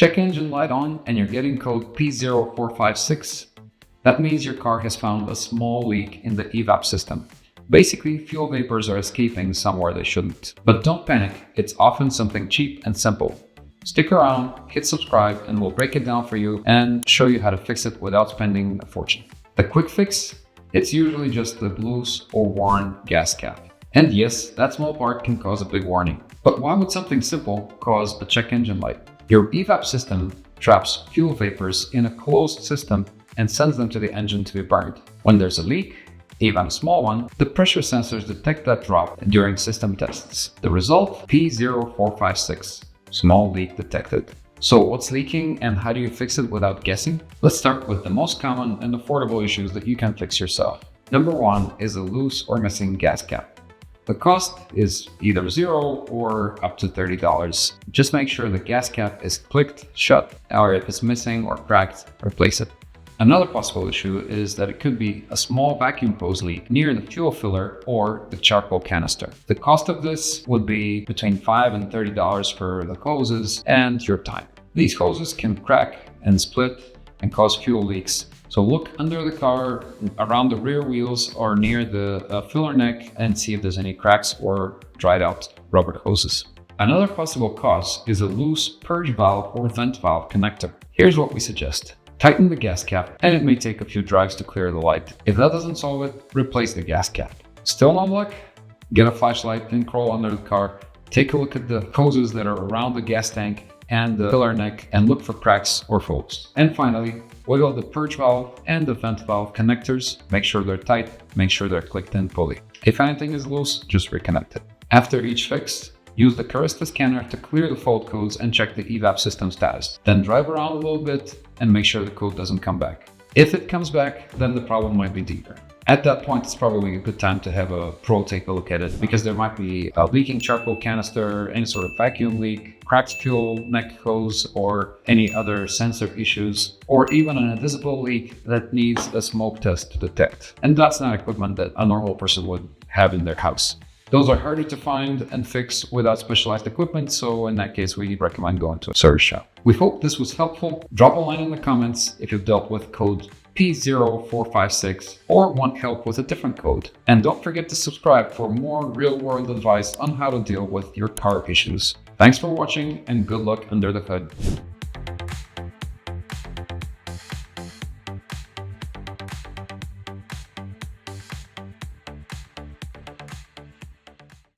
Check engine light on and you're getting code P0456. That means your car has found a small leak in the EVAP system. Basically, fuel vapors are escaping somewhere they shouldn't. But don't panic, it's often something cheap and simple. Stick around, hit subscribe, and we'll break it down for you and show you how to fix it without spending a fortune. The quick fix? It's usually just the loose or worn gas cap. And yes, that small part can cause a big warning. But why would something simple cause a check engine light? Your EVAP system traps fuel vapors in a closed system and sends them to the engine to be burned. When there's a leak, even a small one, the pressure sensors detect that drop during system tests. The result? P0456. Small leak detected. So what's leaking and how do you fix it without guessing? Let's start with the most common and affordable issues that you can fix yourself. Number one is a loose or missing gas cap. The cost is either $0 or up to $30. Just make sure the gas cap is clicked shut, or if it's missing or cracked, replace it. Another possible issue is that it could be a small vacuum hose leak near the fuel filler or the charcoal canister. The cost of this would be between $5 and $30 for the hoses and your time. These hoses can crack and split and cause fuel leaks. So look under the car, around the rear wheels or near the filler neck and see if there's any cracks or dried out rubber hoses. Another possible cause is a loose purge valve or vent valve connector. Here's what we suggest. Tighten the gas cap and it may take a few drives to clear the light. If that doesn't solve it, replace the gas cap. Still no luck? Get a flashlight and crawl under the car. Take a look at the hoses that are around the gas tank and the filler neck and look for cracks or folds. And finally, wiggle the purge valve and the vent valve connectors. Make sure they're tight, make sure they're clicked in fully. If anything is loose, just reconnect it. After each fix, use the Carista scanner to clear the fault codes and check the EVAP system status. Then drive around a little bit and make sure the code doesn't come back. If it comes back, then the problem might be deeper. At that point, it's probably a good time to have a pro take a look at it because there might be a leaking charcoal canister, any sort of vacuum leak, cracked fuel neck hose, or any other sensor issues, or even an invisible leak that needs a smoke test to detect. And that's not equipment that a normal person would have in their house. Those are harder to find and fix without specialized equipment, so in that case, we recommend going to a service shop. We hope this was helpful. Drop a line in the comments if you've dealt with code P0456 or want help with a different code. And don't forget to subscribe for more real-world advice on how to deal with your car issues. Thanks for watching and good luck under the hood.